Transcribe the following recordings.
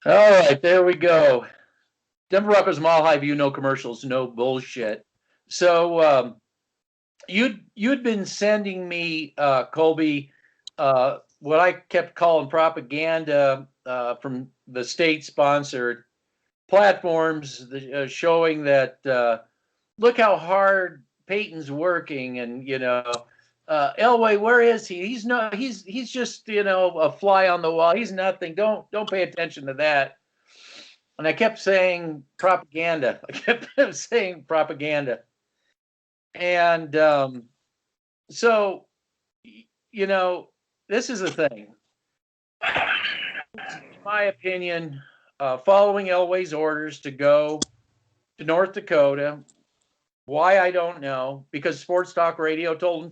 All right, there we go. Denver Broncos Mile High View, no commercials, no bullshit. So you'd been sending me, Colby, what I kept calling propaganda from the state-sponsored platforms, showing that look how hard Peyton's working, and Elway, where is he? He's not. He's just a fly on the wall. He's nothing. Don't pay attention to that. And I kept saying propaganda. I kept saying propaganda. And so, this is the thing. In my opinion, following Elway's orders to go to North Dakota, why I don't know, because Sports Talk Radio told him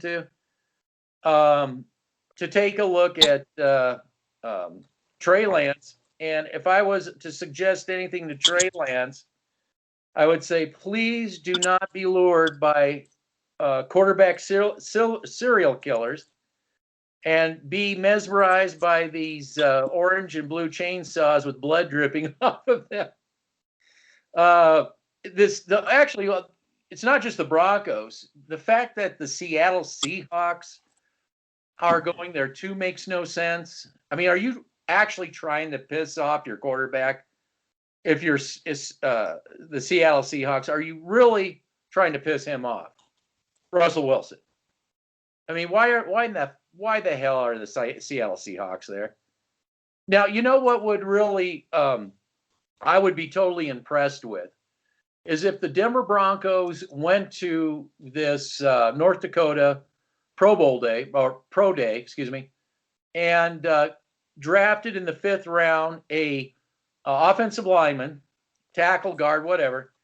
to take a look at Trey Lance. And if I was to suggest anything to Trey Lance, I would say, please do not be lured by quarterback serial killers and be mesmerized by these orange and blue chainsaws with blood dripping off of them. Actually, it's not just the Broncos. The fact that the Seattle Seahawks are going there too makes no sense. I mean, are you actually trying to piss off your quarterback? If you're the Seattle Seahawks, are you really trying to piss him off, Russell Wilson? I mean, why the hell are the Seattle Seahawks there? Now, you know what would really I would be totally impressed with is if the Denver Broncos went to this North Dakota Pro Day, excuse me, and drafted in the 5th round a offensive lineman, tackle, guard, whatever,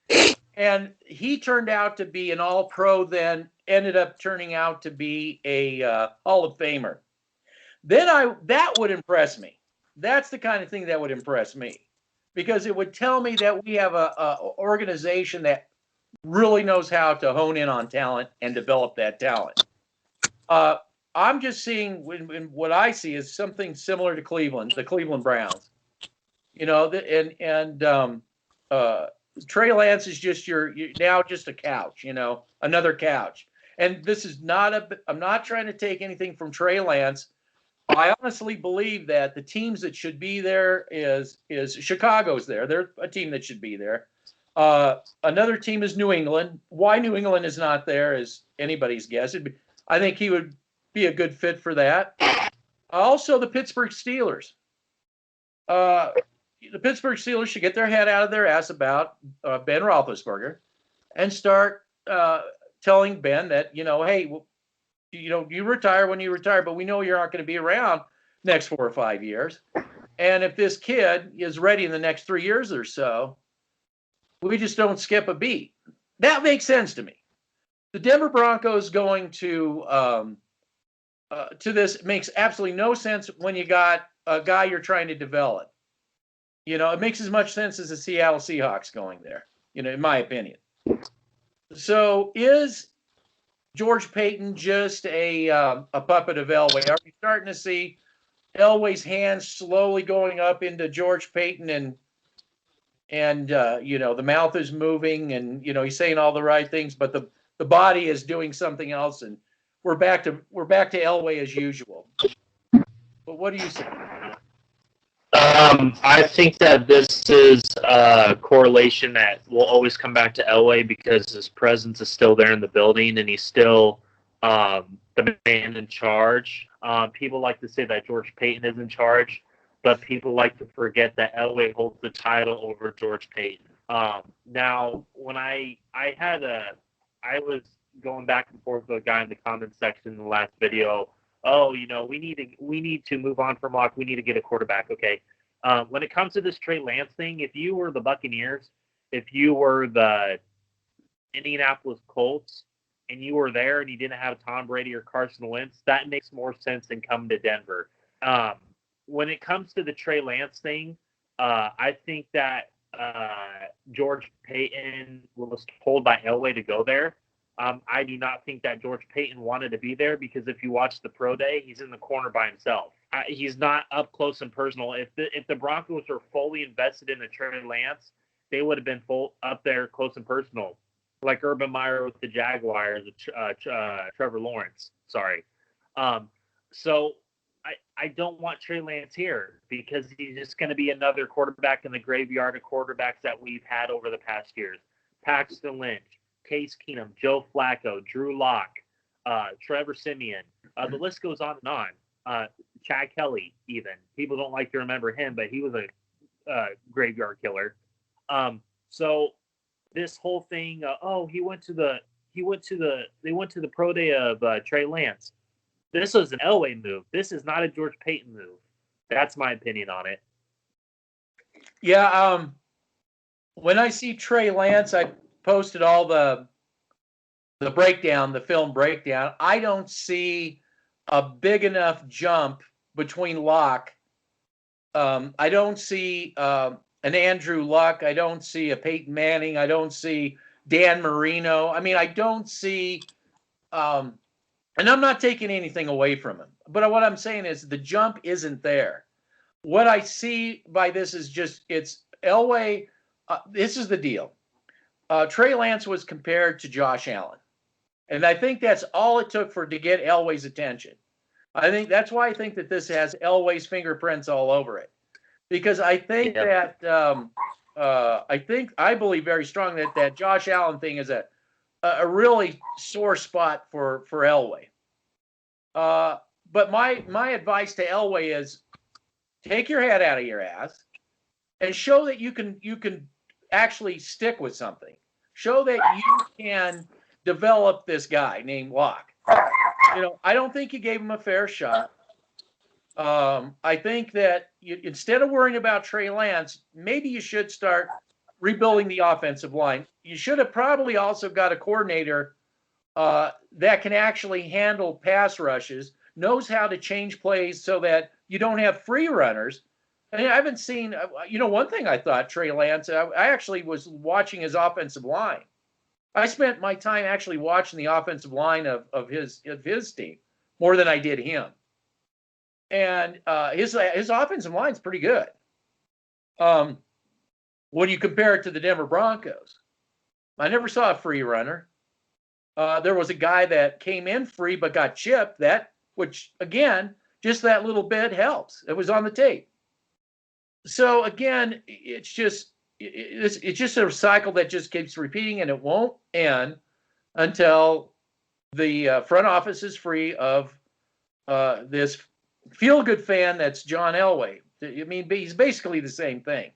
and he turned out to be an All-Pro, then ended up turning out to be a Hall of Famer. Then that would impress me. That's the kind of thing that would impress me, because it would tell me that we have a organization that really knows how to hone in on talent and develop that talent. I'm just seeing what I see is something similar to Cleveland, the Cleveland Browns. Trey Lance is just now just a couch, another couch. And this is I'm not trying to take anything from Trey Lance. I honestly believe that the teams that should be there is Chicago's there. They're a team that should be there. Another team is New England. Why New England is not there is anybody's guess. I think he would be a good fit for that. Also, the Pittsburgh Steelers. The Pittsburgh Steelers should get their head out of their ass about Ben Roethlisberger and start telling Ben that, hey, you retire when you retire, but we know you're not going to be around next 4 or 5 years. And if this kid is ready in the next 3 years or so, we just don't skip a beat. That makes sense to me. The Denver Broncos going to this makes absolutely no sense when you got a guy you're trying to develop. It makes as much sense as the Seattle Seahawks going there, in my opinion. So is George Payton just a puppet of Elway? Are we starting to see Elway's hands slowly going up into George Payton and the mouth is moving and, he's saying all the right things, but the body is doing something else, and we're back to Elway as usual. But what do you say? I think that this is a correlation that will always come back to Elway because his presence is still there in the building and he's still the man in charge. People like to say that George Payton is in charge, but people like to forget that Elway holds the title over George Payton. Now, when I was going back and forth with a guy in the comment section in the last video. Oh, we need to move on from Locke. We need to get a quarterback. Okay. When it comes to this Trey Lance thing, if you were the Buccaneers, if you were the Indianapolis Colts, and you were there and you didn't have Tom Brady or Carson Wentz, that makes more sense than coming to Denver. When it comes to the Trey Lance thing, I think that George Payton was told by Elway to go there. I do not think that George Payton wanted to be there because if you watch the pro day, he's in the corner by himself. he's not up close and personal. If the Broncos were fully invested in the Trey Lance, they would have been full up there close and personal, like Urban Meyer with the Jaguars, Trevor Lawrence. Sorry. So I don't want Trey Lance here because he's just going to be another quarterback in the graveyard of quarterbacks that we've had over the past years. Paxton Lynch, Case Keenum, Joe Flacco, Drew Lock, Trevor Simeon. The list goes on and on. Chad Kelly, even. People don't like to remember him, but he was a graveyard killer. So this whole thing, they went to the pro day of Trey Lance. This was an Elway move. This is not a George Payton move. That's my opinion on it. Yeah. When I see Trey Lance, I posted all the breakdown, the film breakdown. I don't see a big enough jump between Locke. I don't see an Andrew Luck. I don't see a Peyton Manning. I don't see Dan Marino. I mean, I don't see, and I'm not taking anything away from him. But what I'm saying is the jump isn't there. What I see by this is just it's Elway. This is the deal. Trey Lance was compared to Josh Allen. And I think that's all it took to get Elway's attention. I think that's why I think that this has Elway's fingerprints all over it. Because I think that I believe very strongly that Josh Allen thing is a really sore spot for Elway. But my advice to Elway is take your head out of your ass and show that you can actually stick with something. Show that you can develop this guy named Locke. I don't think you gave him a fair shot. I think that instead of worrying about Trey Lance, maybe you should start rebuilding the offensive line. You should have probably also got a coordinator that can actually handle pass rushes, knows how to change plays so that you don't have free runners. I haven't seen, one thing I thought Trey Lance, I actually was watching his offensive line. I spent my time actually watching the offensive line of his team more than I did him. And his offensive line is pretty good. When you compare it to the Denver Broncos, I never saw a free runner. There was a guy that came in free but got chipped. Which again, just that little bit helps. It was on the tape. So again, it's just a cycle that just keeps repeating, and it won't end until the front office is free of this feel-good fan that's John Elway. I mean, he's basically the same thing.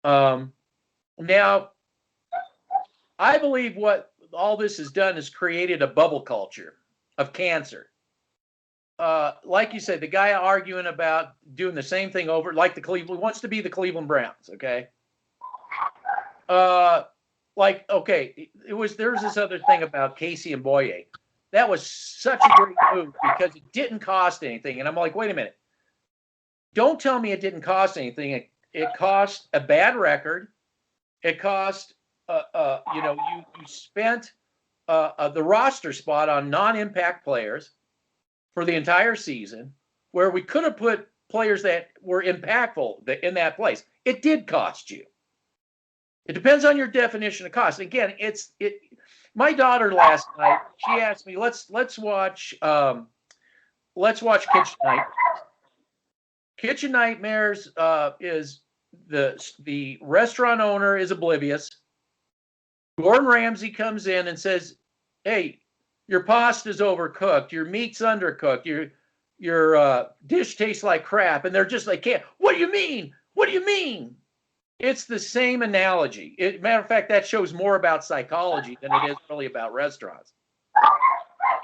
Now, I believe what all this has done is created a bubble culture of cancer. Like you said, the guy arguing about doing the same thing over, like wants to be the Cleveland Browns, okay? There's this other thing about Casey and Bouye. That was such a great move because it didn't cost anything. And I'm like, wait a minute. Don't tell me it didn't cost anything. It cost a bad record. It cost, you spent the roster spot on non-impact players for the entire season, where we could have put players that were impactful in that place. It did cost you. It depends on your definition of cost. Again, my daughter last night, she asked me, let's watch Kitchen Nightmares. Kitchen Nightmares is the restaurant owner is oblivious. Gordon Ramsay comes in and says, "Hey, your pasta's overcooked. Your meat's undercooked. Your dish tastes like crap." And they're just like, "What do you mean? What do you mean?" It's the same analogy. Matter of fact, that shows more about psychology than it is really about restaurants.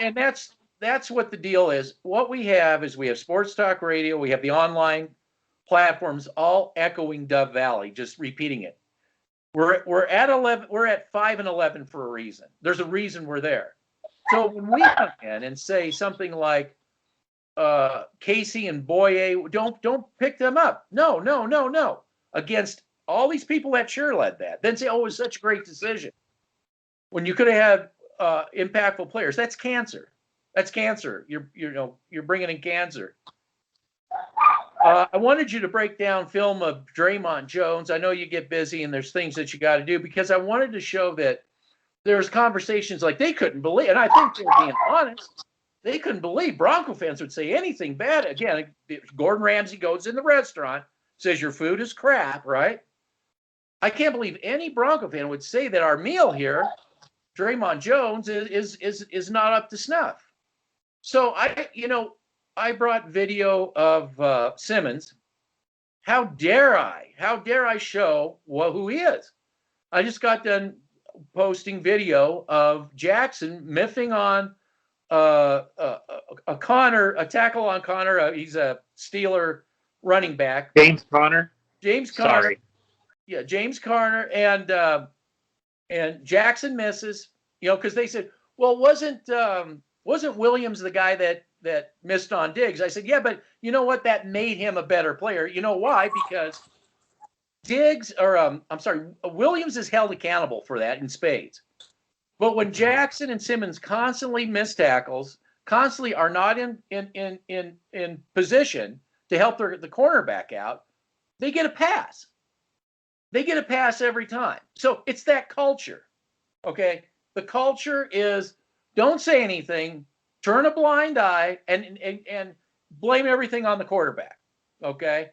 And that's what the deal is. What we have is we have sports talk radio. We have the online platforms all echoing Dove Valley, just repeating it. We're at 11. We're at 5-11 for a reason. There's a reason we're there. So when we come in and say something like Casey and Bouye, don't pick them up. No. Against all these people that sure led that. Then say, "Oh, it was such a great decision." When you could have had impactful players, that's cancer. That's cancer. You're bringing in cancer. I wanted you to break down film of Draymond Jones. I know you get busy and there's things that you got to do, because I wanted to show that there's conversations like they couldn't believe, and I think they're being honest. They couldn't believe Bronco fans would say anything bad. Again, Gordon Ramsay goes in the restaurant, says your food is crap, right? I can't believe any Bronco fan would say that our meal here, Draymond Jones, is not up to snuff. So I brought video of Simmons. How dare I? How dare I show who he is? I just got done posting video of Jackson miffing on a tackle on Connor. He's a Steeler running back. James Conner. Sorry. Yeah, James Conner, and Jackson misses. Because they said, well, wasn't Williams the guy that missed on Diggs? I said, yeah, but you know what? That made him a better player. You know why? Because Williams is held accountable for that in spades. But when Jackson and Simmons constantly miss tackles, constantly are not in position to help the cornerback out, they get a pass. They get a pass every time. So it's that culture. Okay? The culture is don't say anything, turn a blind eye, and blame everything on the quarterback. Okay?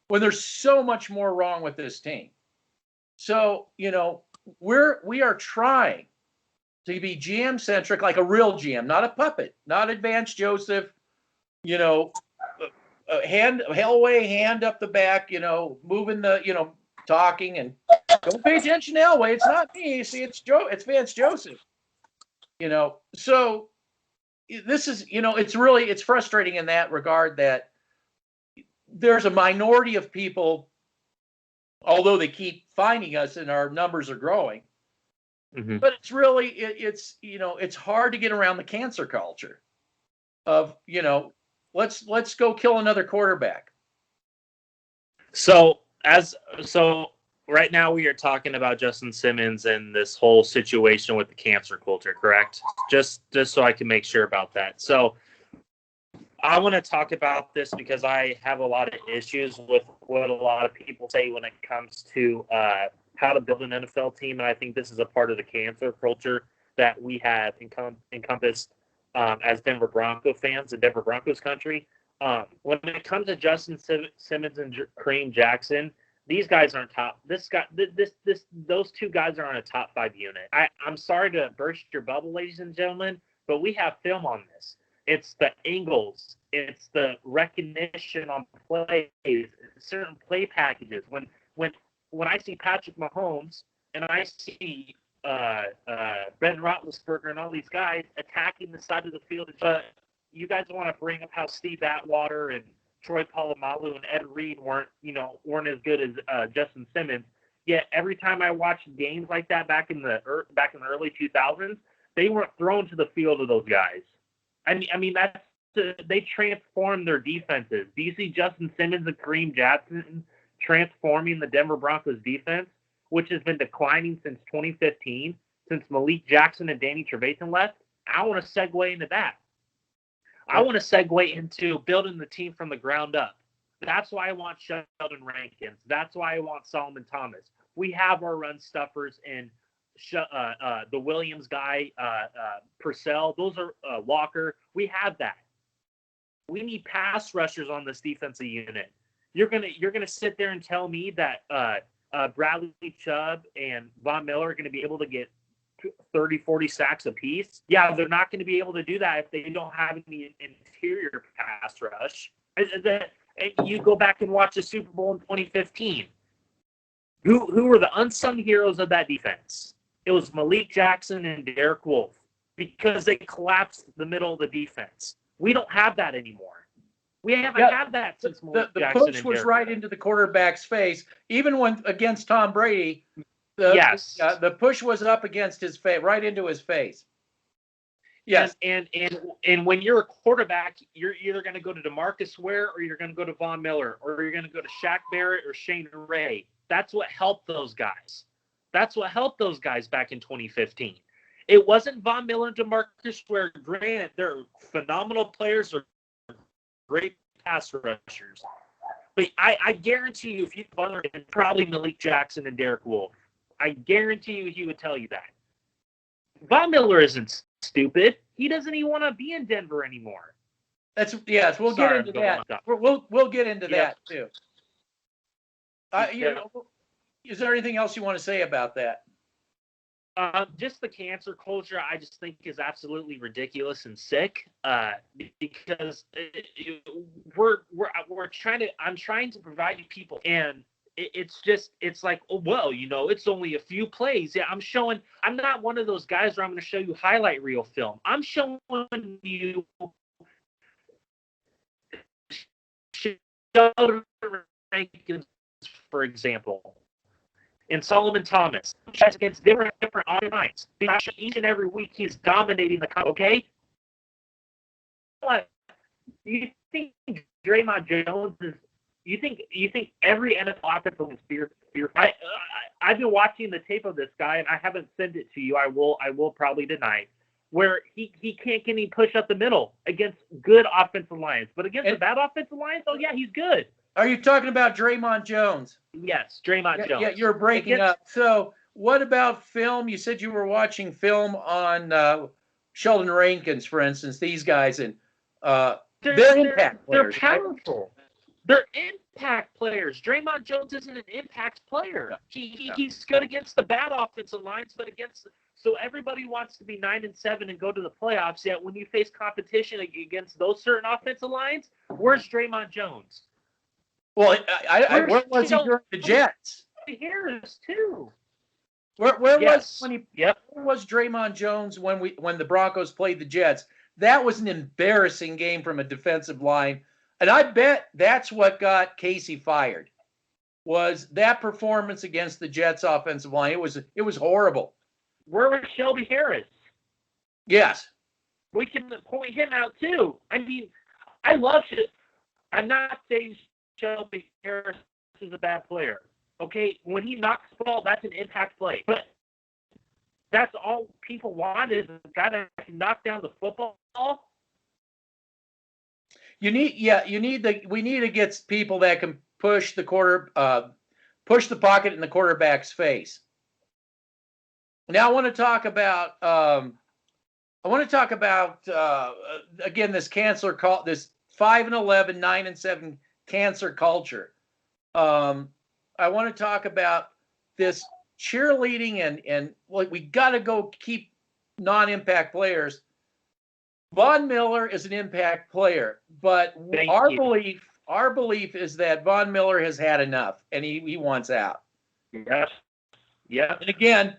When there's so much more wrong with this team. So, we are trying to be GM centric, like a real GM, not a puppet, not Advanced Joseph, Elway, hand up the back, moving the, talking, and don't pay attention to Elway. It's not me. See, it's Vance Joseph. So this is, it's frustrating in that regard that there's a minority of people, although they keep finding us and our numbers are growing. Mm-hmm. But it's really, it's hard to get around the cancer culture of, let's go kill another quarterback. So right now we are talking about Justin Simmons and this whole situation with the cancer culture, correct? Just so I can make sure about that. So I want to talk about this because I have a lot of issues with what a lot of people say when it comes to how to build an NFL team, and I think this is a part of the cancer culture that we have encompassed as Denver Bronco fans in Denver Broncos country. When it comes to Justin Simmons and Kareem Jackson, these guys aren't top. Those two guys are on a top 5 unit. I'm sorry to burst your bubble, ladies and gentlemen, but we have film on this. It's the angles. It's the recognition on plays, certain play packages. When I see Patrick Mahomes and I see Ben Roethlisberger and all these guys attacking the side of the field, you guys want to bring up how Steve Atwater and Troy Polamalu and Ed Reed weren't as good as Justin Simmons. Yet every time I watched games like that back in the early 2000s, they weren't thrown to the field of those guys. I mean they transformed their defenses. Do you see Justin Simmons and Kareem Jackson transforming the Denver Broncos defense, which has been declining since 2015, since Malik Jackson and Danny Trevathan left? I want to segue into that. I want to segue into building the team from the ground up. That's why I want Sheldon Rankins. That's why I want Solomon Thomas. We have our run stuffers in the Williams guy, Purcell. Those are Walker. We have that. We need pass rushers on this defensive unit. You're gonna sit there and tell me that Bradley Chubb and Von Miller are going to be able to get 30, 40 sacks apiece? Yeah, they're not going to be able to do that if they don't have any interior pass rush. You go back and watch the Super Bowl in 2015. Who were the unsung heroes of that defense? It was Malik Jackson and Derek Wolfe, because they collapsed the middle of the defense. We don't have that anymore. We haven't had that since Malik Jackson. The push was right into the quarterback's face, even when against Tom Brady. The push was up against his face, right into his face. Yes, and when you're a quarterback, you're either going to go to DeMarcus Ware or you're going to go to Von Miller or you're going to go to Shaq Barrett or Shane Ray. That's what helped those guys. That's what helped those guys back in 2015. It wasn't Von Miller and DeMarcus Ware. Granted, they're phenomenal players or great pass rushers. But I guarantee you, if you Butler, it's probably Malik Jackson and Derek Wolfe. I guarantee you he would tell you that. Von Miller isn't stupid. He doesn't even want to be in Denver anymore. Yes. We'll get into that. We'll get into that too. Is there anything else you want to say about that? Just the cancer culture, I just think is absolutely ridiculous and sick. Because I'm trying to provide you people, and it's like, oh, well, it's only a few plays. Yeah, I'm not one of those guys where I'm going to show you highlight reel film. I'm showing you rankings, for example. And Solomon Thomas against different lines. Each and every week he's dominating the cup. Okay. What? You think Draymond Jones is? You think every NFL offensive is fear? I've been watching the tape of this guy, and I haven't sent it to you. I will probably tonight, where he can't get any push up the middle against good offensive lines, but against the bad offensive lines, oh yeah, he's good. Are you talking about Draymond Jones? Yes, Draymond Jones. Yeah, you're breaking up. So what about film? You said you were watching film on Sheldon Rankins, for instance, these guys, and they're impact players. They're powerful. They're impact players. Draymond Jones isn't an impact player. He's good against the bad offensive lines, but so everybody wants to be 9-7 and go to the playoffs. Yet when you face competition against those certain offensive lines, where's Draymond Jones? Well, where was he during the Jets? Harris too. Where was Draymond Jones when the Broncos played the Jets? That was an embarrassing game from a defensive line, and I bet that's what got Casey fired. Was that performance against the Jets offensive line? It was horrible. Where was Shelby Harris? Yes, we can point him out too. I mean, I love it. I'm not saying Shelby Harris is a bad player. Okay, when he knocks the ball, that's an impact play. But that's all people want is a guy that can knock down the football. We need to get people that can push the pocket in the quarterback's face. Now I want to talk about again this cancer call, this 5-11, 9-7 cancer culture. I want to talk about this cheerleading and like we got to go keep non-impact players. Von Miller is an impact player, but our belief is that Von Miller has had enough and he wants out. Yes. Yeah. And again,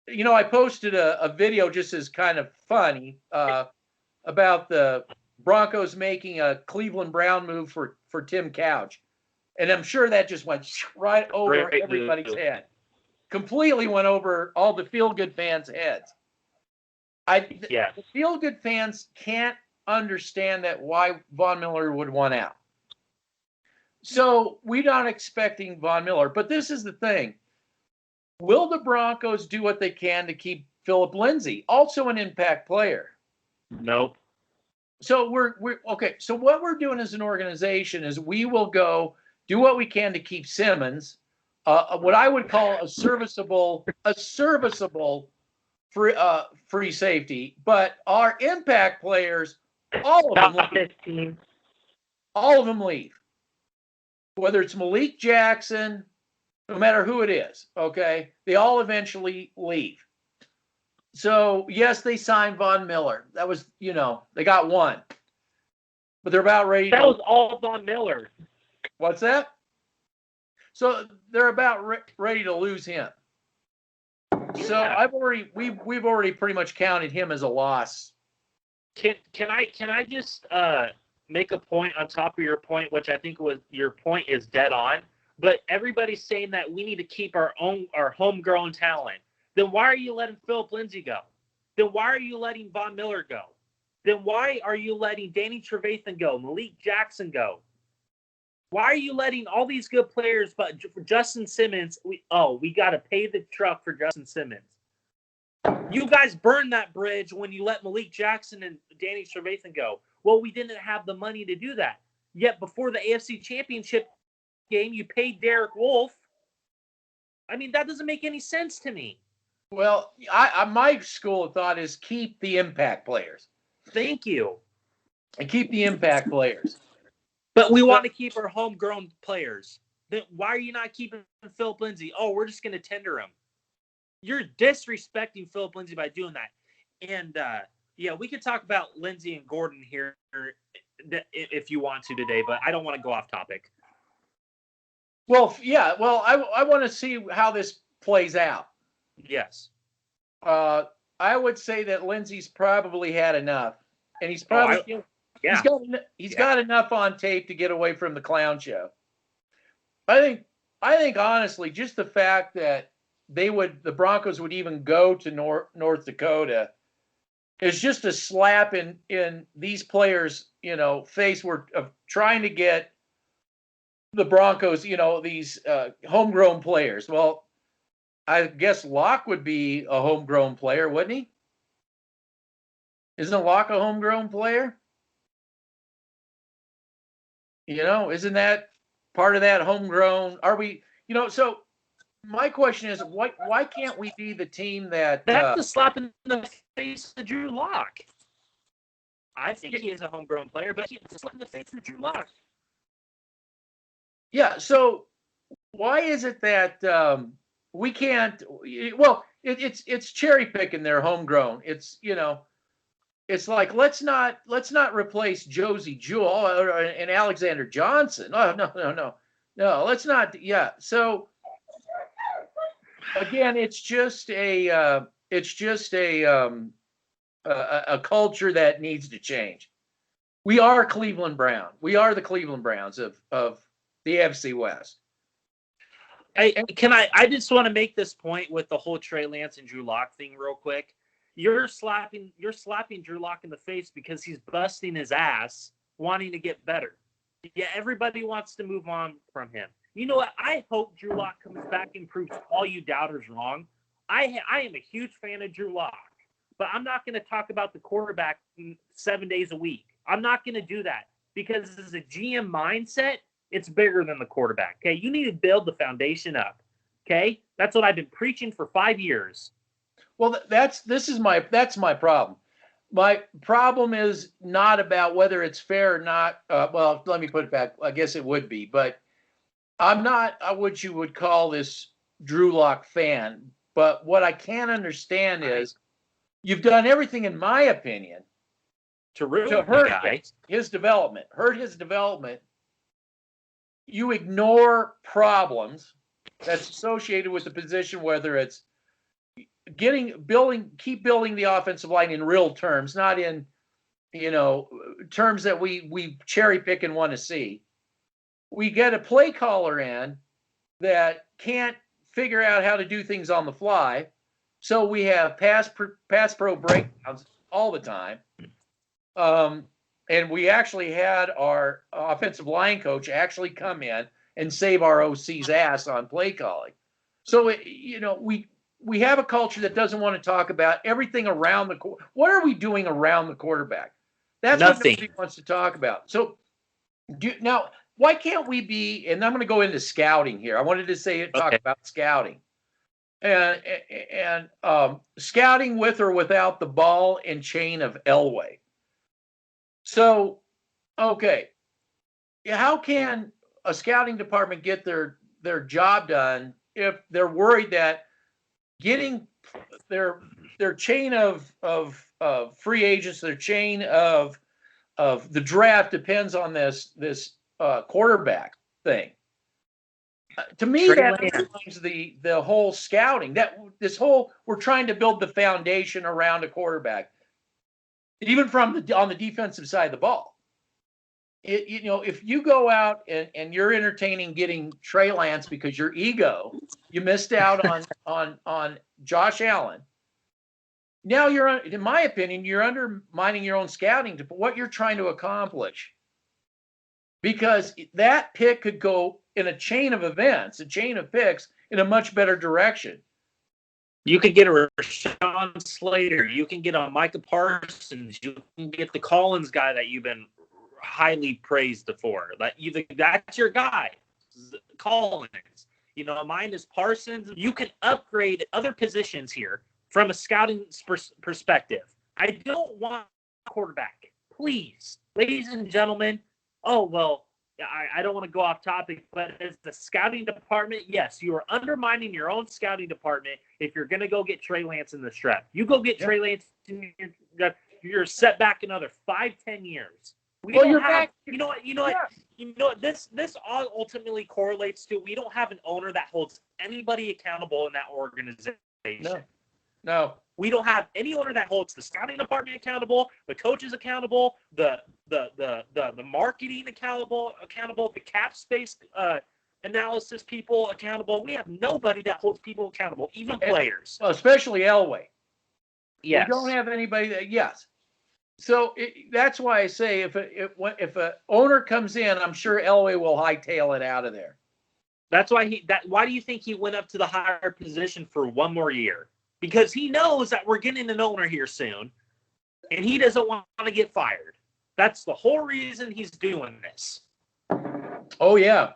I posted a video just as kind of funny about the Broncos making a Cleveland Brown move for Tim Couch. And I'm sure that just went right over everybody's head. Completely went over all the feel-good fans' heads. The feel-good fans can't understand that why Von Miller would want out. So we're not expecting Von Miller. But this is the thing. Will the Broncos do what they can to keep Philip Lindsay, also an impact player? Nope. So we're okay. So what we're doing as an organization is we will go do what we can to keep Simmons, what I would call a serviceable free safety. But our impact players, all of them leave. Whether it's Malik Jackson, no matter who it is, okay, they all eventually leave. So yes, they signed Von Miller. That was, they got one, but they're about ready. That was all Von Miller. What's that? So they're about ready to lose him. Yeah. So we've already pretty much counted him as a loss. Can I just make a point on top of your point, which I think was your point is dead on. But everybody's saying that we need to keep our homegrown talent. Then why are you letting Philip Lindsay go? Then why are you letting Von Miller go? Then why are you letting Danny Trevathan go, Malik Jackson go? Why are you letting all these good players, but for Justin Simmons, we got to pay the truck for Justin Simmons. You guys burned that bridge when you let Malik Jackson and Danny Trevathan go. Well, we didn't have the money to do that. Yet before the AFC Championship game, you paid Derek Wolfe. I mean, that doesn't make any sense to me. Well, my school of thought is keep the impact players. Thank you. And keep the impact players. But we want to keep our homegrown players. Then why are you not keeping Philip Lindsay? Oh, we're just going to tender him. You're disrespecting Philip Lindsay by doing that. And, yeah, we could talk about Lindsay and Gordon here if you want to today, but I don't want to go off topic. Well, yeah. Well, I want to see how this plays out. Yes. I would say that Lindsay's probably had enough. And he's probably he's got enough on tape to get away from the clown show. I think honestly, just the fact that the Broncos would even go to North Dakota is just a slap in these players, face of trying to get the Broncos, these homegrown players. Well, I guess Locke would be a homegrown player, wouldn't he? Isn't Locke a homegrown player? Isn't that part of that homegrown? Are we, so my question is, why can't we be the team that... That's a slap in the face to Drew Lock. I think he is a homegrown player, but it's a slap in the face to Drew Lock. Yeah, so why is it that we can't... Well, it's cherry picking their homegrown. It's, it's like, let's not replace Josie Jewell and Alexander Johnson. No, let's not. Yeah. So again, it's just a culture that needs to change. We are Cleveland Brown. We are the Cleveland Browns of the AFC West. I just want to make this point with the whole Trey Lance and Drew Lock thing real quick. You're slapping Drew Lock in the face because he's busting his ass wanting to get better. Yeah, everybody wants to move on from him. You know what? I hope Drew Lock comes back and proves all you doubters wrong. I am a huge fan of Drew Lock, but I'm not going to talk about the quarterback 7 days a week. I'm not going to do that because as a GM mindset, it's bigger than the quarterback. Okay, you need to build the foundation up. Okay, that's what I've been preaching for 5 years. Well, that's my problem. My problem is not about whether it's fair or not. Well, let me put it back. I guess it would be, but I'm not what you would call this Drew Lock fan. But what I can't understand is you've done everything, in my opinion, to hurt his development. Hurt his development. You ignore problems that's associated with the position, whether it's keep building the offensive line in real terms, not in, terms that we cherry pick and want to see. We get a play caller in that can't figure out how to do things on the fly. So we have pass pro breakdowns all the time. And we actually had our offensive line coach actually come in and save our OC's ass on play calling. So, we have a culture that doesn't want to talk about everything around what are we doing around the quarterback? That's nothing. What nobody wants to talk about. So now, why can't we be, and I'm going to go into scouting here. I wanted to talk about scouting and scouting with or without the ball and chain of Elway. So, okay, how can a scouting department get their job done if they're worried that getting their chain of free agents, their chain of the draft depends on this quarterback thing? To me, that undermines the whole scouting. We're trying to build the foundation around a quarterback, even on the defensive side of the ball. If you go out and you're entertaining getting Trey Lance because your ego, you missed out on Josh Allen. Now in my opinion, you're undermining your own scouting to what you're trying to accomplish. Because that pick could go in a chain of events, a chain of picks in a much better direction. You can get a Rashawn Slater. You can get a Micah Parsons. You can get the Collins guy that you've been highly praised for. Like that's your guy, Collins. Mine is Parsons. You can upgrade other positions here from a scouting perspective. I don't want a quarterback. Please, ladies and gentlemen. Oh, well, I don't want to go off topic, but as the scouting department, yes, you are undermining your own scouting department if you're going to go get Trey Lance in the draft. You go get Trey Lance, you're set back another 5-10 years. You're back. You know what? This all ultimately correlates to we don't have an owner that holds anybody accountable in that organization. No. We don't have any owner that holds the scouting department accountable, the coaches accountable, the marketing accountable, the cap space analysis people accountable. We have nobody that holds people accountable, even players. Especially Elway. Yes. We don't have anybody that. Yes. So that's why I say if a owner comes in, I'm sure Elway will hightail it out of there. That's why why do you think he went up to the higher position for one more year? Because he knows that we're getting an owner here soon, and he doesn't want to get fired. That's the whole reason he's doing this. Oh yeah.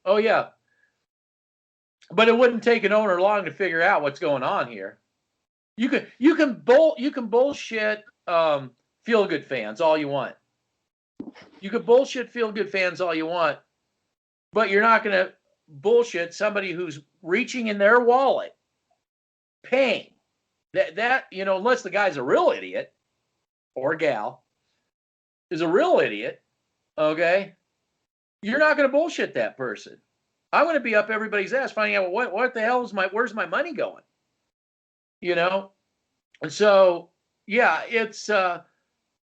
But it wouldn't take an owner long to figure out what's going on here. You can bullshit feel-good fans all you want. You can bullshit feel-good fans all you want, but you're not going to bullshit somebody who's reaching in their wallet, paying. That unless the guy's a real idiot or gal is a real idiot, okay, you're not going to bullshit that person. I'm going to be up everybody's ass finding out what the hell is where's my money going? And so yeah, it's to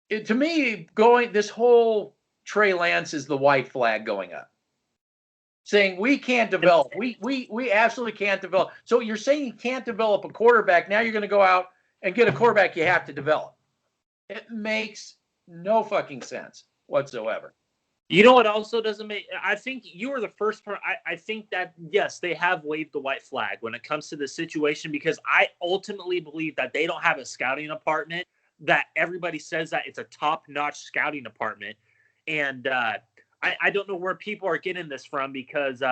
me this whole Trey Lance is the white flag going up, saying we can't develop. We absolutely can't develop. So you're saying you can't develop a quarterback. Now you're going to go out and get a quarterback you have to develop. It makes no fucking sense whatsoever. You know what also doesn't make – I think you were the first person – I think that, yes, they have waved the white flag when it comes to the situation because I ultimately believe that they don't have a scouting department, that everybody says that it's a top-notch scouting department. And I don't know where people are getting this from because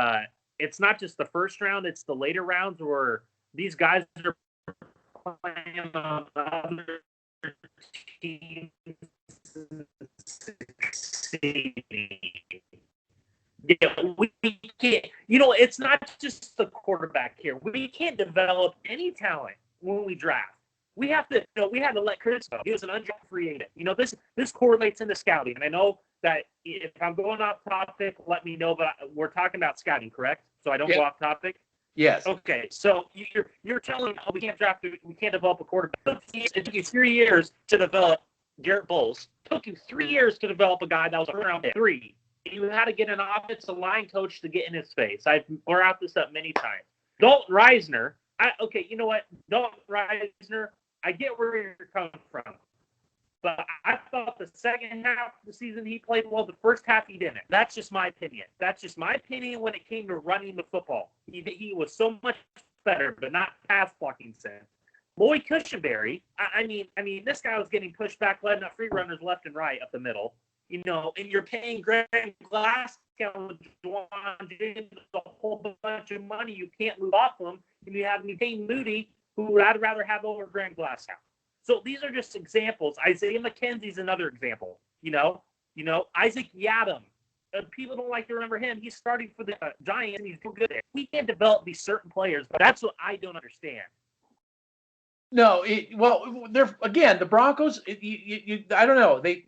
it's not just the first round, it's the later rounds where these guys are playing on other teams succeeding. Yeah, we can't. It's not just the quarterback here. We can't develop any talent when we draft. We have to. We had to let Chris go. He was an undrafted free agent. This correlates into scouting. And I know that if I'm going off topic, let me know. But we're talking about scouting, correct? So I don't go off topic. Yes. Okay. So you're telling me we can't draft. We can't develop a quarterback. It took you 3 years to develop Garrett Bowles. It took you 3 years to develop a guy that was around 3. You had to get an offensive line coach to get in his face. I've brought this up many times. Dalton Reisner. Okay, you know what? Dalton Reisner, I get where you're coming from. But I thought the second half of the season he played well. The first half he didn't. That's just my opinion. That's just my opinion when it came to running the football. He was so much better, but not pass blocking sense. Lloyd Cushenberry, I mean, this guy was getting pushed back, letting up free runners left and right up the middle. And you're paying Graham Glasgow a whole bunch of money. You can't move off them. And you have Payne Moody, who I'd rather have over Graham Glasgow. So these are just examples. Isaiah McKenzie's another example. Isaac Yadam. People don't like to remember him. He's starting for the Giants, and he's doing good there. We can't develop these certain players, but that's what I don't understand. No, they're again the Broncos. I don't know. They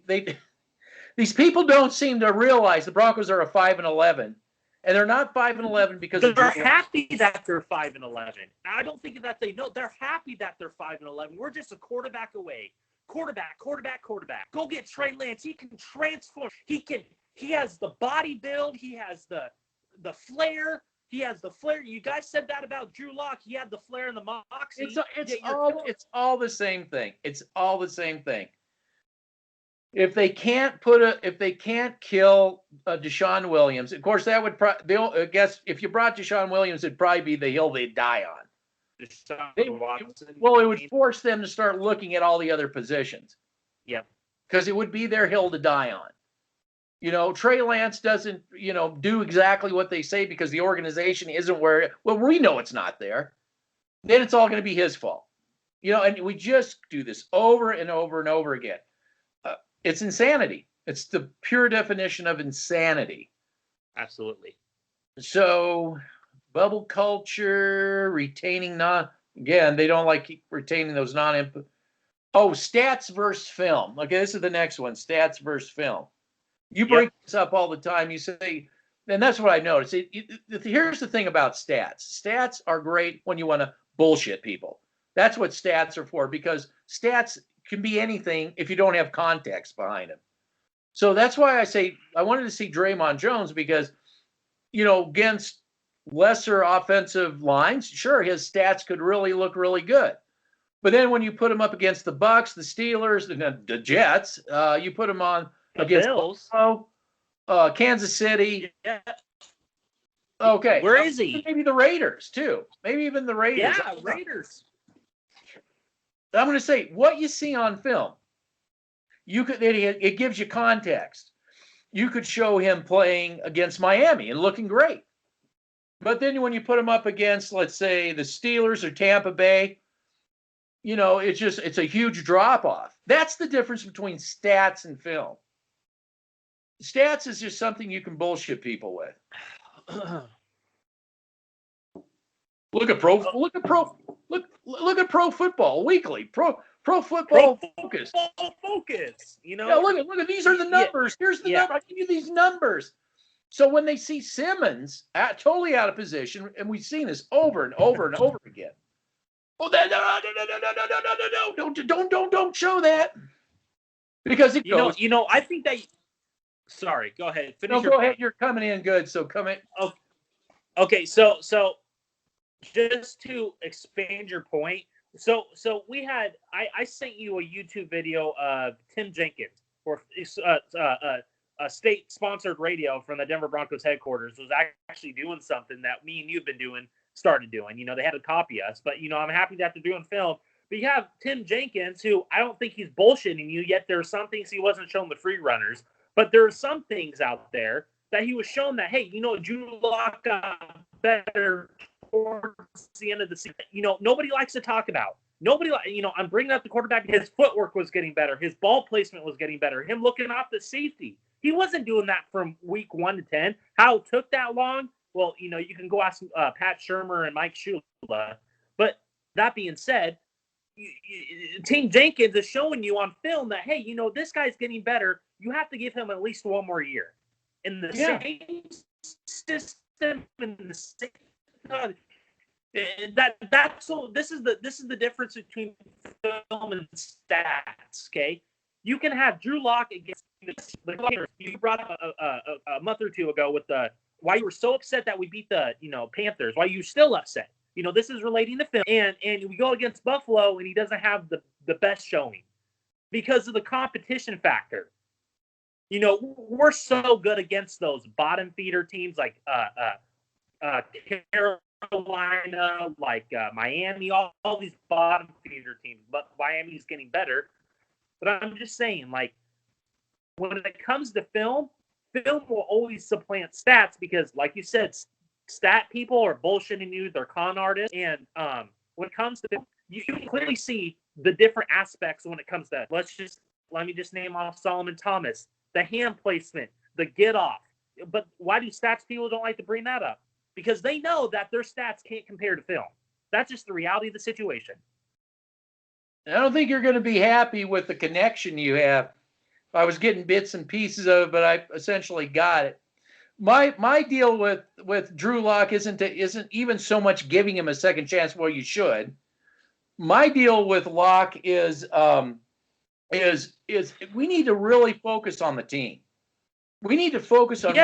these people don't seem to realize the Broncos are a 5-11, and they're not 5-11 because they're happy that they're 5-11. I don't think that they know. They're happy that they're 5-11. We're just a quarterback away. Quarterback. Go get Trey Lance. He can transform. He has the body build. He has the flair. He has the flair. You guys said that about Drew Lock. He had the flair and the moxie. It's all the same thing. It's all the same thing. If they can't kill Deshaun Williams, of course that would I guess if you brought Deshaun Williams, it'd probably be the hill they'd die on. It would force them to start looking at all the other positions. Yeah, because it would be their hill to die on. Trey Lance doesn't, do exactly what they say because the organization isn't where, well, we know it's not there. Then it's all going to be his fault. And we just do this over and over and over again. It's insanity. It's the pure definition of insanity. Absolutely. So bubble culture, retaining again, they don't like retaining those non-input. Oh, stats versus film. Okay, this is the next one, stats versus film. You bring this up all the time. You say, and that's what I noticed. Here's the thing about stats. Stats are great when you want to bullshit people. That's what stats are for, because stats can be anything if you don't have context behind them. So that's why I say I wanted to see Draymond Jones, because, against lesser offensive lines, sure, his stats could really look really good. But then when you put him up against the Bucks, the Steelers, the Jets, you put him on against Bills, Kansas City. Yeah. Okay. Where is he? Maybe the Raiders, too. Maybe even the Raiders. Yeah, Raiders. I'm going to say, what you see on film, it gives you context. You could show him playing against Miami and looking great. But then when you put him up against, let's say, the Steelers or Tampa Bay, it's a huge drop-off. That's the difference between stats and film. Stats is just something you can bullshit people with. Look at pro football weekly. Pro football focus. Yeah, look at these are the numbers. Here's the number. I give you these numbers. So when they see Simmons totally out of position, and we've seen this over and over and over again. Oh, no, don't show that, because it goes. I think that. Sorry, go ahead. Finish. No, go ahead. You're coming in good, so come in. Okay, so just to expand your point, so we had I sent you a YouTube video of Tim Jenkins for a state-sponsored radio from the Denver Broncos headquarters was actually doing something that me and you've been started doing. They had to copy us, but I'm happy that they're doing film. But you have Tim Jenkins, who I don't think he's bullshitting you, yet there are some things he wasn't showing the free runners, but there are some things out there that he was showing that, hey, Drew Lock got better towards the end of the season. Nobody likes to talk about. I'm bringing up the quarterback. His footwork was getting better. His ball placement was getting better. Him looking off the safety. He wasn't doing that from week 1 to 10. How it took that long? Well, you can go ask Pat Shurmur and Mike Shula. But that being said, Team Jenkins is showing you on film that, hey, this guy's getting better. You have to give him at least one more year. In the same system, in the same this is the difference between film and stats. Okay, you can have Drew Lock against the Players. You brought up a month or two ago with why you were so upset that we beat the Panthers. Why you still upset? This is relating to film, and we go against Buffalo, and he doesn't have the best showing because of the competition factor. We're so good against those bottom feeder teams like Carolina, like Miami, all these bottom feeder teams. But Miami's getting better. But I'm just saying, like, when it comes to film will always supplant stats because, like you said, stat people are bullshitting you. They're con artists. And when it comes to film, you can clearly see the different aspects when it comes to let me just name off Solomon Thomas, the hand placement, the get off. But why do stats people don't like to bring that up? Because they know that their stats can't compare to film. That's just the reality of the situation. I don't think you're going to be happy with the connection you have. I was getting bits and pieces of it, but I essentially got it. My deal with Drew Lock isn't even so much giving him a second chance. Well, you should. My deal with Lock is we need to really focus on the team. We need to focus on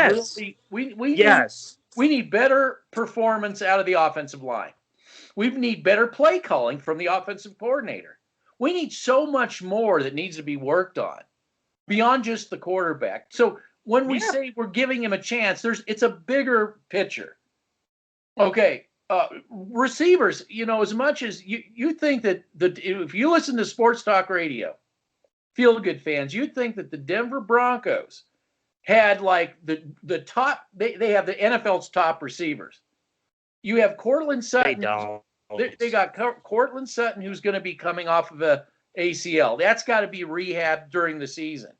we need better performance out of the offensive line. We need better play calling from the offensive coordinator. We need so much more that needs to be worked on beyond just the quarterback. So when we say we're giving him a chance, it's a bigger picture. Okay, receivers, as much as you think that if you listen to sports talk radio, feel good fans, you'd think that the Denver Broncos had like the top. They have the NFL's top receivers. You have Cortland They Sutton. don't. They got Cortland Sutton, who's going to be coming off of a ACL. That's got to be rehabbed during the season.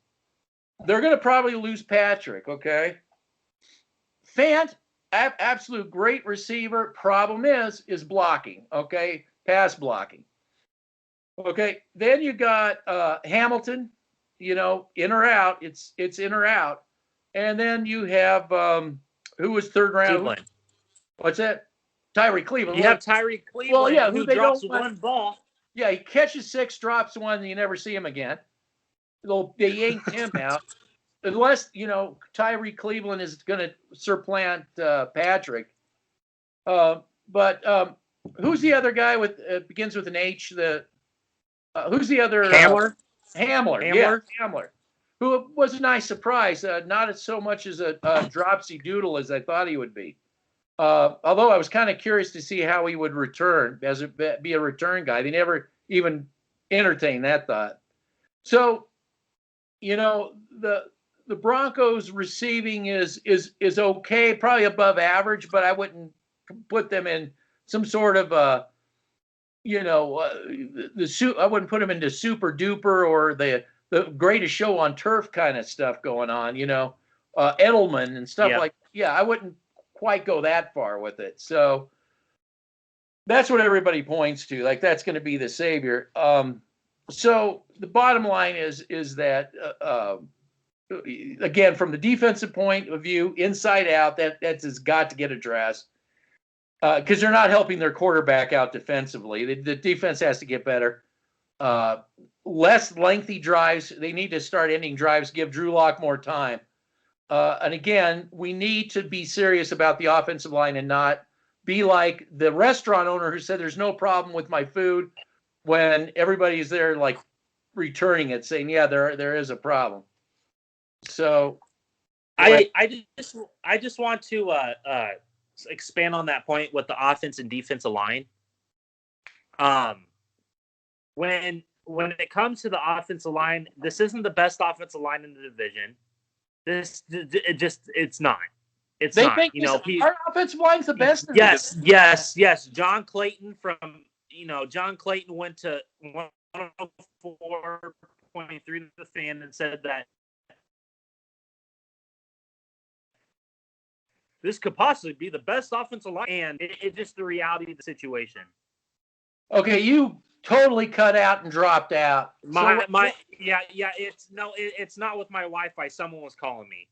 They're going to probably lose Patrick. Okay. Fant, absolute great receiver. Problem is blocking. Okay, pass blocking. Okay, then you got Hamilton. You know, in or out. It's in or out. And then you have who was third round? Cleveland. What's that? Tyree Cleveland. You have Tyree Cleveland, well, yeah, who drops one ball. Yeah, he catches 6, drops 1, and you never see him again. They yanked him out. Unless, you know, Tyree Cleveland is going to supplant Patrick. But who's the other guy with begins with an H? Who's the other? Hamler. Hamler. Yeah, Hamler. Who was a nice surprise. Not so much as a dropsy doodle as I thought he would be. Although I was kind of curious to see how he would return be a return guy. They never even entertained that thought. So, you know, the Broncos receiving is okay, probably above average, but I wouldn't put them in some sort of I wouldn't put them into super duper or the greatest show on turf kind of stuff going on. You know, Edelman and stuff like. Yeah, I wouldn't quite go that far with it. So that's what everybody points to. Like that's going to be the savior. So the bottom line is that. Again, from the defensive point of view, inside out, that's got to get addressed because they're not helping their quarterback out defensively. The defense has to get better. Less lengthy drives. They need to start ending drives, give Drew Lock more time. And again, we need to be serious about the offensive line and not be like the restaurant owner who said there's no problem with my food when everybody's there like returning it, saying, yeah, there is a problem. So, I just want to expand on that point with the offense and defensive line. When it comes to the offensive line, this isn't the best offensive line in the division. It's not. It's not. Think our offensive line's the best. Yes. John Clayton John Clayton went to 104.3 to the Fan and said that this could possibly be the best offensive line, and it's just the reality of the situation. Okay, you totally cut out and dropped out. It's not with my Wi-Fi. Someone was calling me.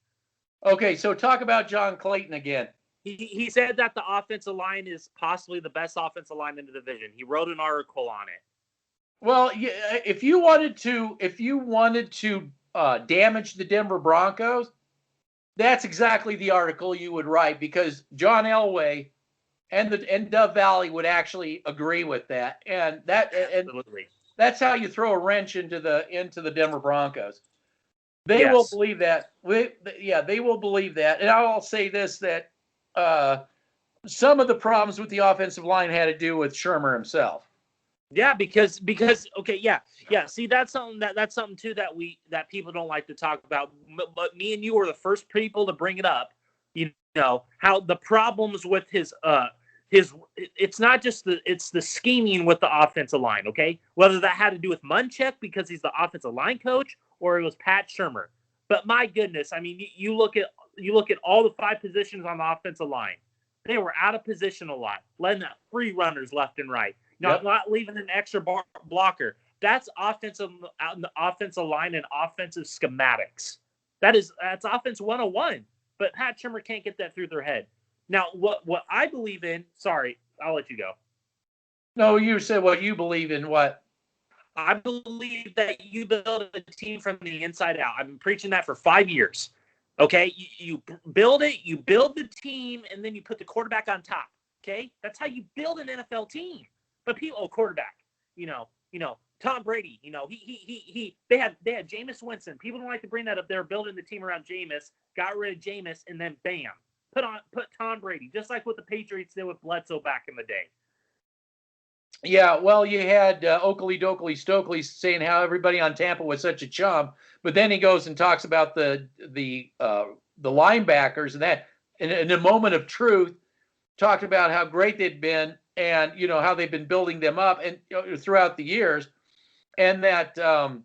Okay, so talk about John Clayton again. He said that the offensive line is possibly the best offensive line in the division. He wrote an article on it. Well, if you wanted to damage the Denver Broncos, that's exactly the article you would write because John Elway and Dove Valley would actually agree with that, and Absolutely. That's how you throw a wrench into the Denver Broncos. They will believe that. They will believe that. And I'll say this, that some of the problems with the offensive line had to do with Shermer himself. Yeah, because okay, yeah. See, that's something too that people don't like to talk about. But me and you are the first people to bring it up. You know how the problems with his it's not just it's the scheming with the offensive line. Okay, whether that had to do with Munchak because he's the offensive line coach or it was Pat Shermer. But my goodness, I mean, you look at all the 5 positions on the offensive line. They were out of position a lot, letting out free runners left and right. Not leaving an extra blocker. That's offensive line and offensive schematics. That's offense 101. But Pat Shermer can't get that through their head. Now, what I believe in. Sorry, I'll let you go. No, you said what you believe in. What? I believe that you build a team from the inside out. I've been preaching that for 5 years. Okay, you build it, you build the team, and then you put the quarterback on top. Okay, that's how you build an NFL team. But people, quarterback, Tom Brady, they had Jameis Winston. People don't like to bring that up. They're building the team around Jameis, got rid of Jameis, and then bam, put Tom Brady, just like what the Patriots did with Bledsoe back in the day. Yeah, well, you had Oakley Dokley Stokely saying how everybody on Tampa was such a chump, but then he goes and talks about the linebackers and that in a moment of truth talked about how great they'd been and how they've been building them up and throughout the years and that and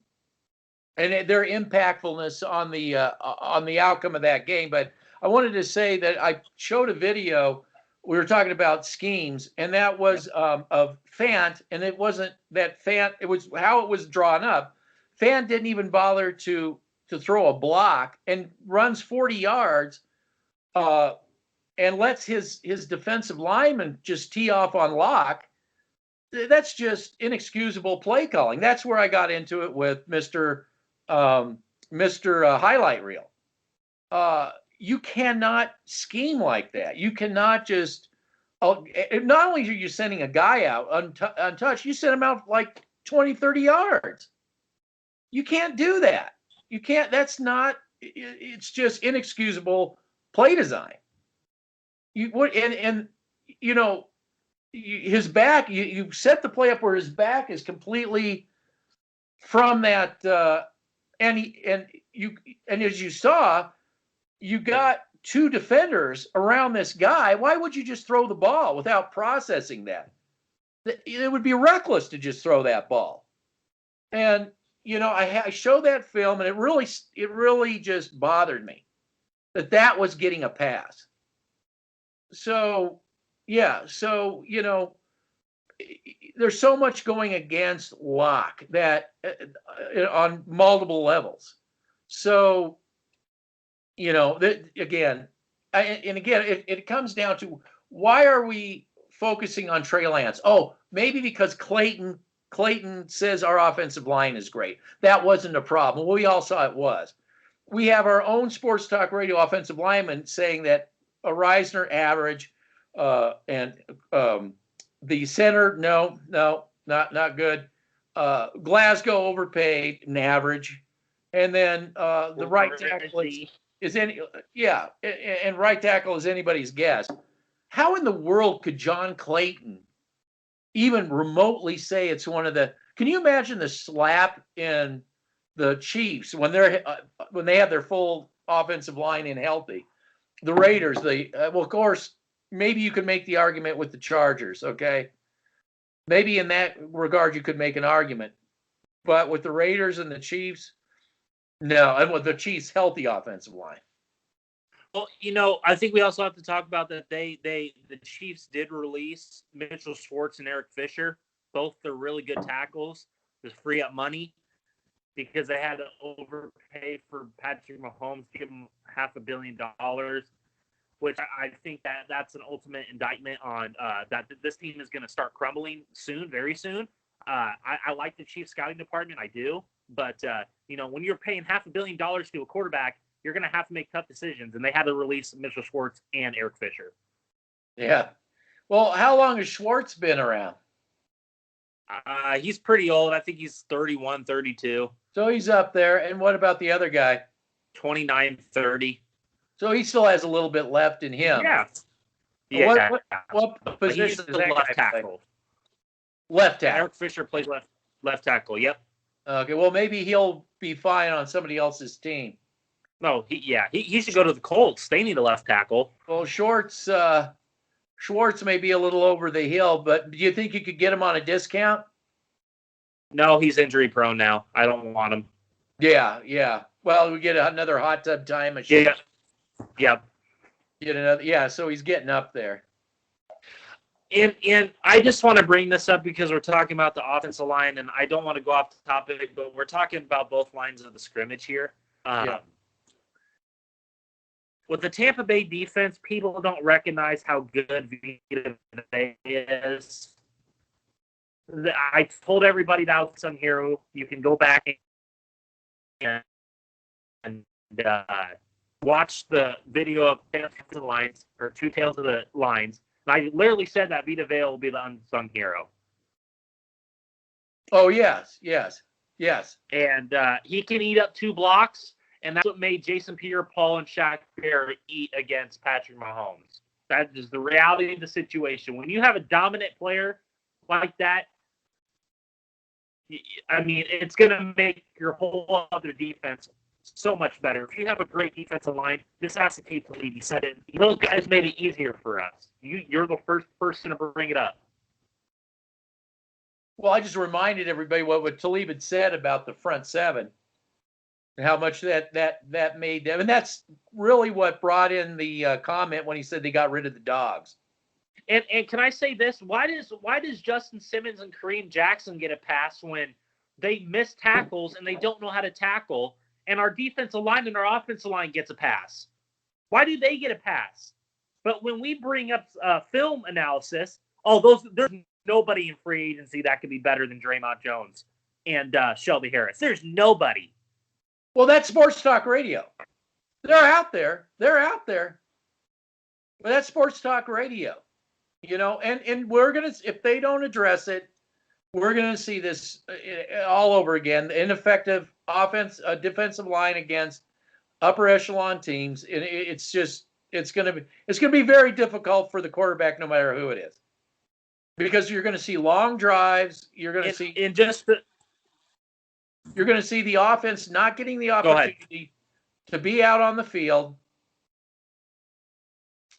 their impactfulness on the outcome of that game. But I wanted to say that I showed a video. We were talking about schemes, and that was of Fant, and it wasn't that Fant. It was how it was drawn up. Fant didn't even bother to throw a block and runs 40 yards, and lets his defensive lineman just tee off on lock. That's just inexcusable play calling. That's where I got into it with Mr. Highlight Reel. You cannot scheme like that. You cannot just. Not only are you sending a guy out untouched, you send him out like 20, 30 yards. You can't do that. You can't. That's not. It's just inexcusable play design. You would and his back. You set the play up where his back is completely from that. And as you saw, you got two defenders around this guy. Why would you just throw the ball without processing that? It would be reckless to just throw that ball. And I showed that film, and it really just bothered me that was getting a pass. So yeah, there's so much going against Locke that on multiple levels. So, again, it comes down to why are we focusing on Trey Lance? Oh, maybe because Clayton says our offensive line is great. That wasn't a problem. Well, we all saw it was. We have our own sports talk radio offensive lineman saying that a Reisner average and the center, no, not good. Glasgow overpaid an average, and then the right tackle and right tackle is anybody's guess. How in the world could John Clayton even remotely say it's one of the? Can you imagine the slap in the Chiefs when they have their full offensive line in healthy? The Raiders, well, of course, maybe you could make the argument with the Chargers, okay? Maybe in that regard you could make an argument. But with the Raiders and the Chiefs, no. And with the Chiefs' healthy offensive line. Well, I think we also have to talk about that the Chiefs did release Mitchell Schwartz and Eric Fisher. Both are really good tackles to free up money because they had to overpay for Patrick Mahomes, give him $500 million, which I think that's an ultimate indictment on that this team is going to start crumbling soon, very soon. I like the Chiefs scouting department, I do, but when you're paying $500 million to a quarterback, you're going to have to make tough decisions, and they had to release Mitchell Schwartz and Eric Fisher. Yeah. Well, how long has Schwartz been around? He's pretty old. I think he's 31, 32. So he's up there. And what about the other guy? 29, 30. So he still has a little bit left in him. Yeah. Yeah. What position is that left guy tackle? Play? Left tackle. Eric Fisher plays left tackle. Yep. Okay. Well, maybe he'll be fine on somebody else's team. No. He should go to the Colts. They need a left tackle. Well, Schwartz may be a little over the hill, but do you think you could get him on a discount? No, he's injury prone now. I don't want him. Yeah. Well, we get another hot tub time machine. Yeah. Yep. Get another. Yeah. So he's getting up there. And I just want to bring this up because we're talking about the offensive line, and I don't want to go off the topic, but we're talking about both lines of the scrimmage here. With the Tampa Bay defense, people don't recognize how good Vita Vea is. I told everybody that was some hero. You can go back and watch the video of Tails of the Lines or Two Tails of the Lines. And I literally said that Vita Vea will be the unsung hero. Oh, yes. And he can eat up 2 blocks. And that's what made Jason Pierre-Paul and Shaq Barrett eat against Patrick Mahomes. That is the reality of the situation. When you have a dominant player like that, I mean, it's going to make your whole other defense so much better. If you have a great defensive line, this has to keep the lead. He said it. Those guys made it easier for us. You're the first person to bring it up. Well, I just reminded everybody what Talib had said about the front seven and how much that made them. And that's really what brought in the comment when he said they got rid of the dogs. And can I say this? Why does Justin Simmons and Kareem Jackson get a pass when they miss tackles and they don't know how to tackle, and our defensive line and our offensive line gets a pass? Why do they get a pass? But when we bring up film analysis, there's nobody in free agency that could be better than Draymond Jones and Shelby Harris. There's nobody. Well, that's sports talk radio. They're out there. But that's sports talk radio. And we're going to, if they don't address it, we're going to see this all over again. Ineffective defensive line against upper echelon teams. And it's going to be very difficult for the quarterback, no matter who it is, because you're going to see long drives. You're going to see you're going to see the offense not getting the opportunity to be out on the field.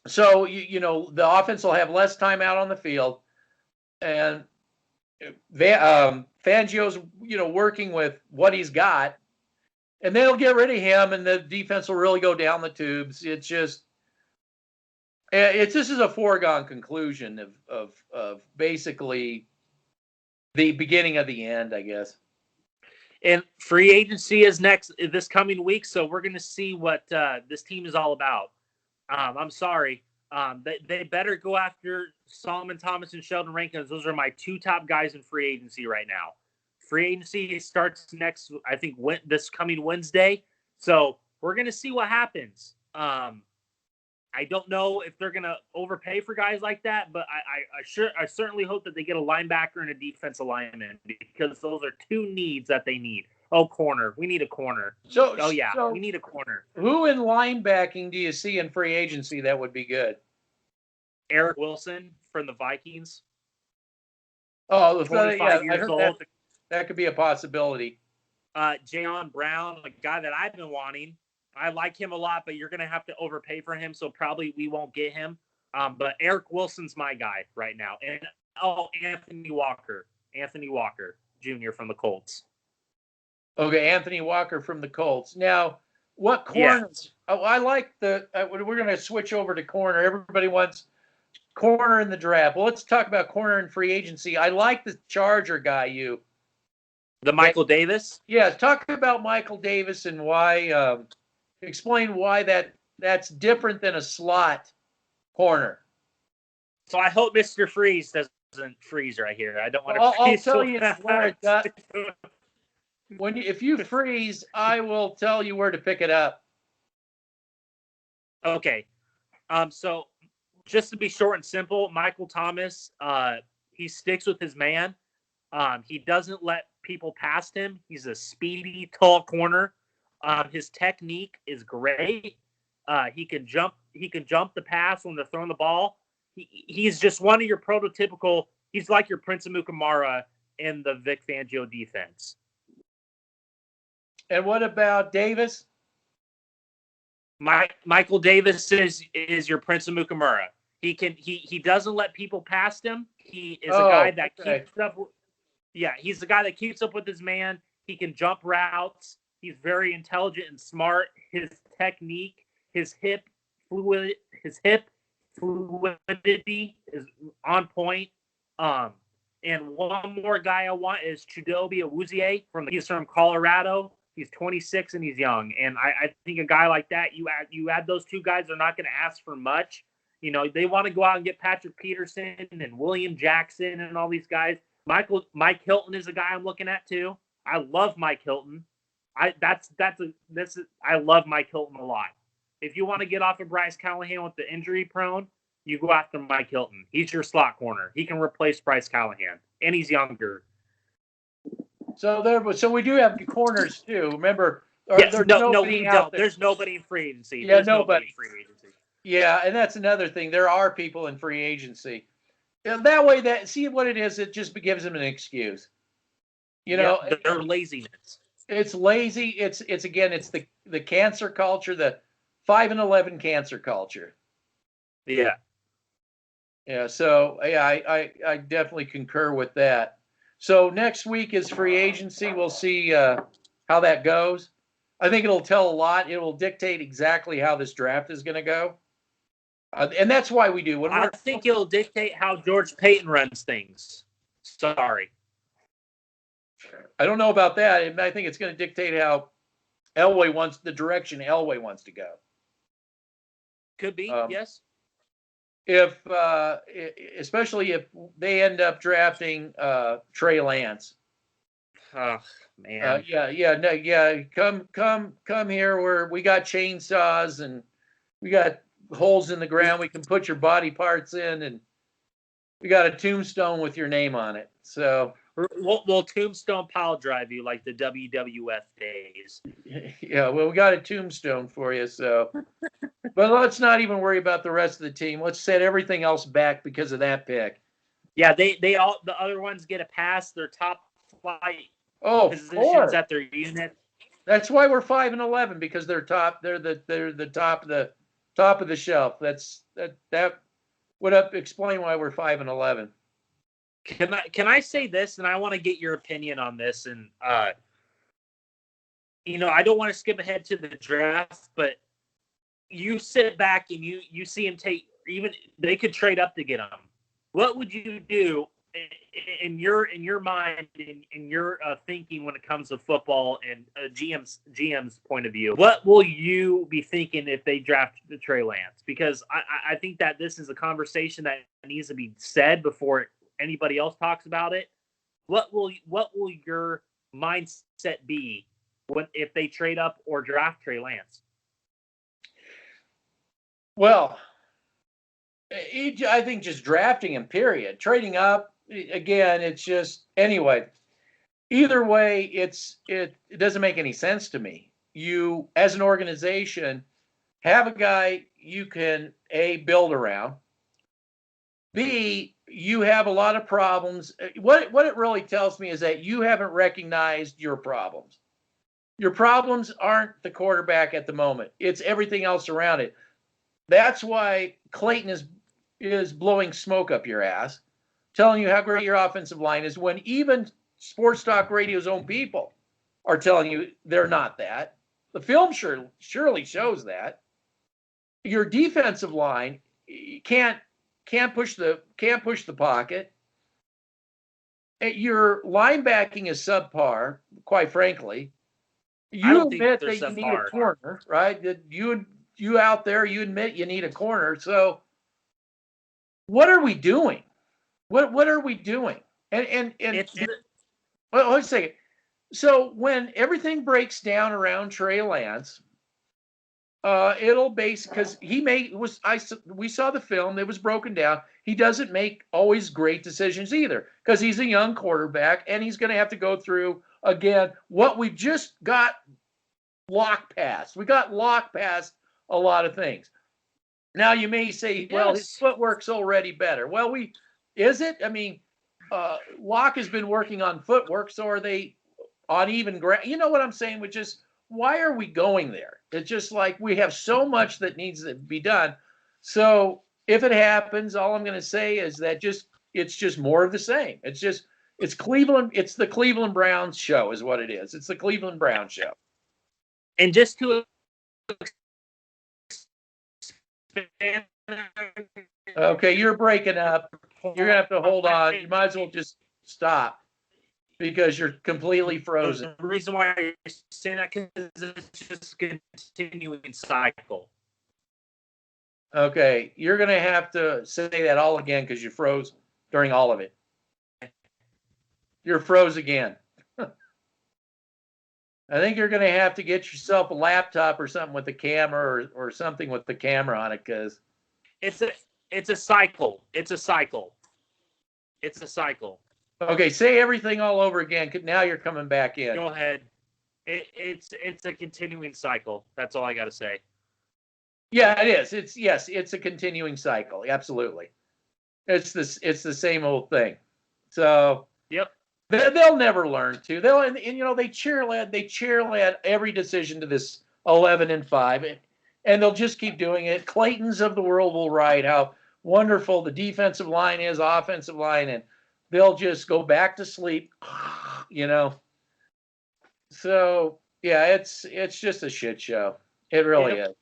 So, the offense will have less time out on the field, and Fangio's, working with what he's got, and they'll get rid of him, and the defense will really go down the tubes. This is a foregone conclusion of basically the beginning of the end, I guess. And free agency is next this coming week, so we're going to see what this team is all about. I'm sorry. They better go after Solomon Thomas and Sheldon Rankins. Those are my two top guys in free agency right now. Free agency starts this coming Wednesday. So we're going to see what happens. I don't know if they're going to overpay for guys like that, but I certainly hope that they get a linebacker and a defensive lineman, because those are two needs that they need. Oh, corner. We need a corner. We need a corner. Who in linebacking do you see in free agency that would be good? Eric Wilson from the Vikings. Oh, 25 years old. That could be a possibility. Jayon Brown, a guy that I've been wanting. I like him a lot, but you're going to have to overpay for him, so probably we won't get him. But Eric Wilson's my guy right now. And Anthony Walker Jr. from the Colts. Okay, Anthony Walker from the Colts. Now, what corners? Yeah. I like we're going to switch over to corner. Everybody wants corner in the draft. Well, let's talk about corner in free agency. I like the Charger guy, The Michael Davis? Yeah, talk about Michael Davis and why, explain why that's different than a slot corner. So I hope Mr. Freeze doesn't freeze right here. I don't want to I'll tell you where it does. If you freeze, I will tell you where to pick it up. Okay. So just to be short and simple, Michael Thomas, he sticks with his man. He doesn't let people past him. He's a speedy, tall corner. His technique is great. He can jump the pass when they're throwing the ball. He's just one of your prototypical. He's like your Prince Amukamara in the Vic Fangio defense. And what about Davis? Michael Davis is your Prince Amukamara. He doesn't let people past him. He is a guy that keeps up. Yeah, he's the guy that keeps up with his man. He can jump routes. He's very intelligent and smart. His technique, his hip fluidity is on point. And one more guy I want is Chidobe Awuzie he's from Colorado. He's 26 and he's young. And I think a guy like that, you add those two guys, they're not going to ask for much. They want to go out and get Patrick Peterson and William Jackson and all these guys. Mike Hilton is a guy I'm looking at too. I love Mike Hilton. I love Mike Hilton a lot. If you want to get off of Bryce Callahan with the injury prone, you go after Mike Hilton. He's your slot corner. He can replace Bryce Callahan, and he's younger. So we do have corners too. Remember, there's nobody in free agency. Yeah, nobody in free agency. Yeah, and that's another thing. There are people in free agency. That way, see what it is. It just gives them an excuse. Their laziness. It's lazy. It's again, it's the cancer culture, the 5-11 cancer culture. Yeah. Yeah. So yeah, I definitely concur with that. So next week is free agency. We'll see how that goes. I think it'll tell a lot. It will dictate exactly how this draft is going to go. And that's why we do. I think it'll dictate how George Payton runs things. Sorry. I don't know about that. I think it's going to dictate how the direction Elway wants to go. Could be, yes. Especially if they end up drafting Trey Lance. Oh man. Come here where we got chainsaws and we got holes in the ground we can put your body parts in, and we got a tombstone with your name on it. So we'll tombstone pile drive you like the WWF days. Yeah, well, we got a tombstone for you. So, but let's not even worry about the rest of the team. Let's set everything else back because of that pick. Yeah, they all the other ones get a pass. Their top flight positions at their unit. That's why we're 5-11 because they're top. They're the top of the shelf. That would explain why we're 5-11. Can I say this, and I want to get your opinion on this, and I don't want to skip ahead to the draft, but you sit back and you see him take, even they could trade up to get him. What would you do in your mind, in your thinking when it comes to football and GM's point of view? What will you be thinking if they draft the Trey Lance? Because I think that this is a conversation that needs to be said before anybody else talks about it. What will your mindset be if they trade up or draft Trey Lance? Well, I think just drafting him, period. Trading up, again, it's just, anyway, either way, it doesn't make any sense to me. You, as an organization, have a guy you can, A, build around. B, you have a lot of problems. What it really tells me is that you haven't recognized your problems. Your problems aren't the quarterback at the moment. It's everything else around it. That's why Clayton is blowing smoke up your ass, telling you how great your offensive line is, when even Sports Talk Radio's own people are telling you they're not that. The film surely shows that. Your defensive line can't push the pocket. Your linebacking is subpar, quite frankly. You admit that you need a corner, right? You out there, you admit you need a corner. So what are we doing? What are we doing? And well, let's say, so when everything breaks down around Trey Lance, it'll because we saw the film, it was broken down. He doesn't make always great decisions either, because he's a young quarterback and he's going to have to go through again what we just got locked past. We got locked past a lot of things. Now you may say, well, his footwork's already better. Well, is it? I mean, Locke has been working on footwork, so are they on even ground? You know what I'm saying? Which is, why are we going there? It's just like we have so much that needs to be done. So if it happens, all I'm going to say is that it's just more of the same. It's Cleveland. It's the Cleveland Browns show is what it is. It's the Cleveland Browns show. And just to okay, you're breaking up. You're going to have to hold on. You might as well just stop because you're completely frozen. The reason why you're saying that is it's just a continuing cycle. Okay, you're going to have to say that all again because you froze during all of it. You're froze again. I think you're going to have to get yourself a laptop or something with the camera or something with the camera on it, because it's a cycle. It's a cycle. It's a cycle. Okay, say everything all over again. Now you're coming back in. Go ahead. It's a continuing cycle. That's all I got to say. Yeah, it is. It's a continuing cycle. Absolutely. It's the same old thing. So Yep. they'll never learn to. They'll and they cheerlead every decision to this 11-5, and they'll just keep doing it. Clayton's of the world will write how wonderful the defensive line is, offensive line, and they'll just go back to sleep. So yeah, it's just a shit show. It really is.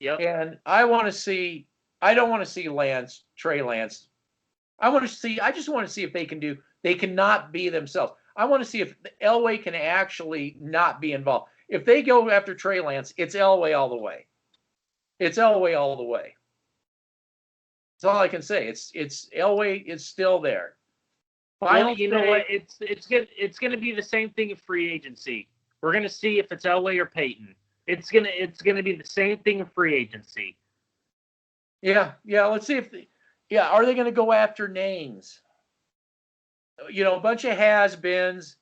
Yep. And I don't want to see Trey Lance. I just want to see if they cannot be themselves. I want to see if Elway can actually not be involved. If they go after Trey Lance, it's Elway all the way. It's Elway all the way. That's all I can say. It's Elway is still there. Well, you know what? It's gonna be the same thing in free agency. We're gonna see if it's Elway or Peyton. It's gonna be the same thing in free agency. Yeah. Let's see are they going to go after names? A bunch of has-beens,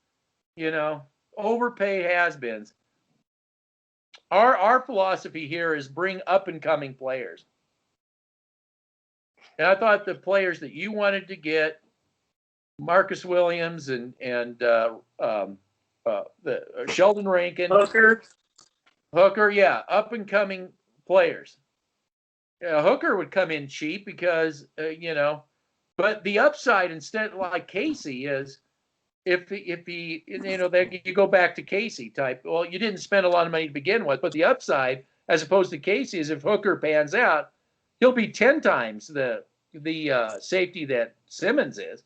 overpay has-beens. Our philosophy here is bring up-and-coming players. And I thought the players that you wanted to get, Marcus Williams and the Sheldon Rankin, Hooker, yeah, up-and-coming players. Hooker would come in cheap because, but the upside instead, like Casey, is if he, you go back to Casey type. Well, you didn't spend a lot of money to begin with, but the upside, as opposed to Casey, is if Hooker pans out, he'll be 10 times the safety that Simmons is.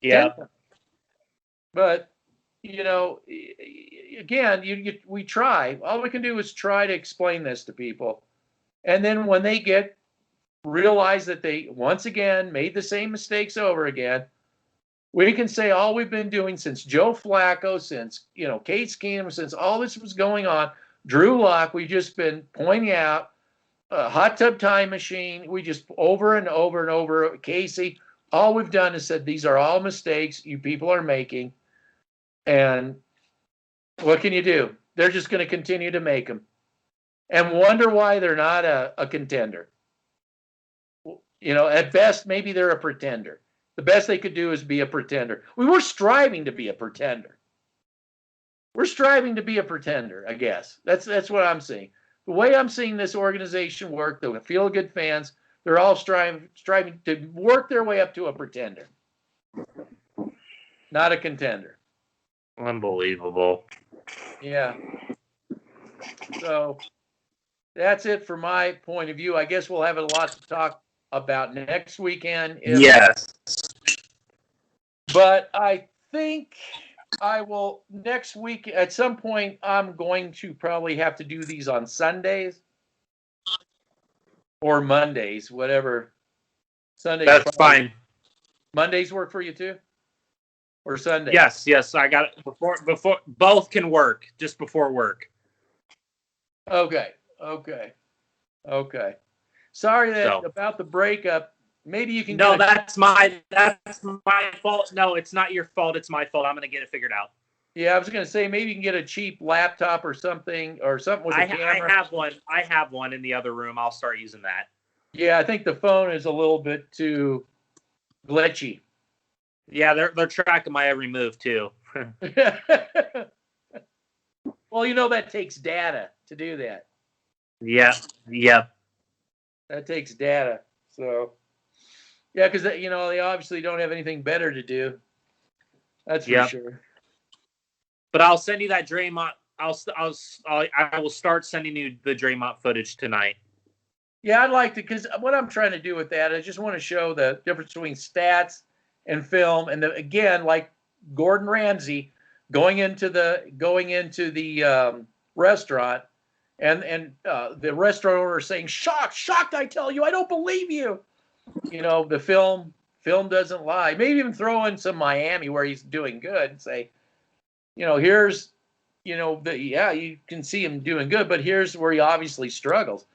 Yeah. But again, we try. All we can do is try to explain this to people. And then when they realize that they once again made the same mistakes over again, we can say all we've been doing since Joe Flacco, since Case Keenum, since all this was going on, Drew Lock, we've just been pointing out hot tub time machine. We just over and over and over, Casey. All we've done is said these are all mistakes you people are making, and what can you do? They're just going to continue to make them. And wonder why they're not a contender. At best, maybe they're a pretender. The best they could do is be a pretender. We were striving to be a pretender. We're striving to be a pretender, I guess. That's what I'm seeing. The way I'm seeing this organization work, the feel-good fans, they're all striving to work their way up to a pretender, not a contender. Unbelievable. Yeah. So that's it from my point of view. I guess we'll have a lot to talk about next weekend. Yes. But I think I will next week at some point. I'm going to probably have to do these on Sundays or Mondays, whatever. Sundays. That's fine. Mondays work for you too, or Sundays? Yes. I got it before both can work. Just before work. Okay. Sorry about the breakup. Maybe you can. No, that's my fault. No, it's not your fault. It's my fault. I'm gonna get it figured out. Yeah, I was gonna say maybe you can get a cheap laptop or something with a camera. I have one in the other room. I'll start using that. Yeah, I think the phone is a little bit too glitchy. Yeah, they're tracking my every move too. Well, that takes data to do that. Yeah. That takes data. So, yeah, because they obviously don't have anything better to do. That's for sure. But I'll send you that Draymond. I will start sending you the Draymond footage tonight. Yeah, I'd like to, because what I'm trying to do with that, I just want to show the difference between stats and film, and again, like Gordon Ramsay going into the restaurant, and the restaurant owner saying, "Shocked! I tell you, I don't believe you." The film doesn't lie. Maybe even throw in some Miami where he's doing good and say, here's, you can see him doing good, but here's where he obviously struggles.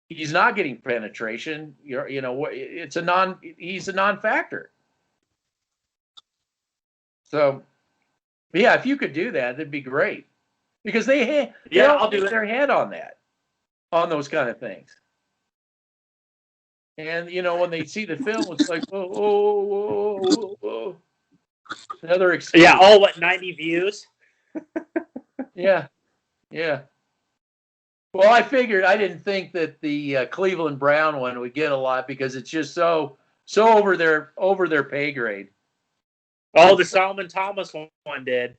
He's not getting penetration. He's a non-factor. So, yeah, if you could do that, that'd be great. Because I'll do their head on those kind of things. And when they see the film, it's like, whoa, whoa, whoa, whoa, whoa. Another excuse. Yeah, all what 90 views? Yeah, yeah. Well, I didn't think that the Cleveland Brown one would get a lot because it's just so over their pay grade. Oh, the Solomon Thomas one did.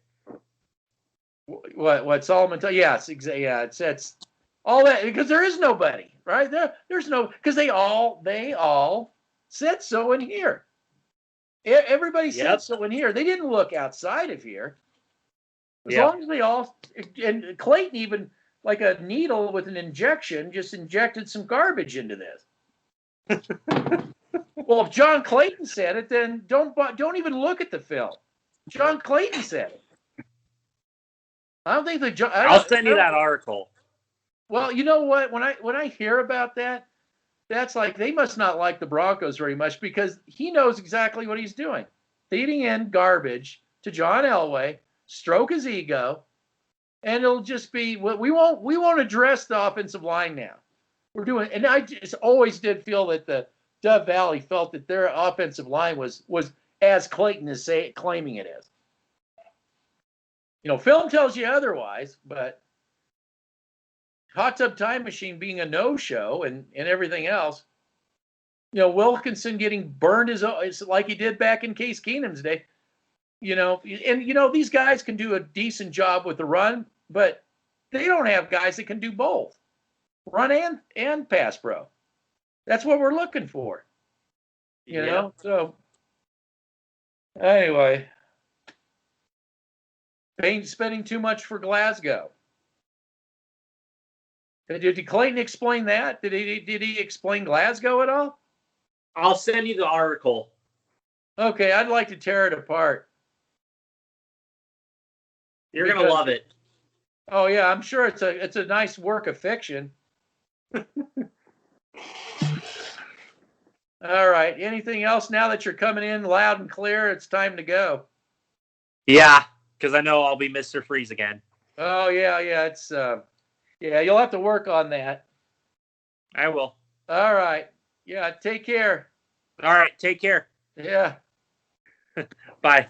What Solomon? Yes, exactly. Yeah, it's all that because there is nobody, right? There's no because they all said so in here. Everybody said so in here. They didn't look outside of here. As long as they all, and Clayton even like a needle with an injection just injected some garbage into this. Well, if John Clayton said it, then don't even look at the film. John Clayton said it. I don't think I'll send you that article. Well, you know what? When I hear about that, that's like they must not like the Broncos very much because he knows exactly what he's doing, feeding in garbage to John Elway, stroke his ego, and it'll just be we won't address the offensive line now. We're doing, and I just always did feel that the Dove Valley felt that their offensive line was as Clayton is claiming it is. Film tells you otherwise, but Hot Tub Time Machine being a no-show and everything else, Wilkinson getting burned is like he did back in Case Keenum's day. These guys can do a decent job with the run, but they don't have guys that can do both, run and pass pro. That's what we're looking for. So anyway, Payne's spending too much for Glasgow. Did Clayton explain that? Did he explain Glasgow at all? I'll send you the article. Okay, I'd like to tear it apart. You're gonna love it. Oh yeah, I'm sure it's a nice work of fiction. All right. Anything else now that you're coming in loud and clear? It's time to go. Yeah, because I know I'll be Mr. Freeze again. Oh yeah. It's you'll have to work on that. I will. All right. Yeah. Take care. All right. Take care. Yeah. Bye.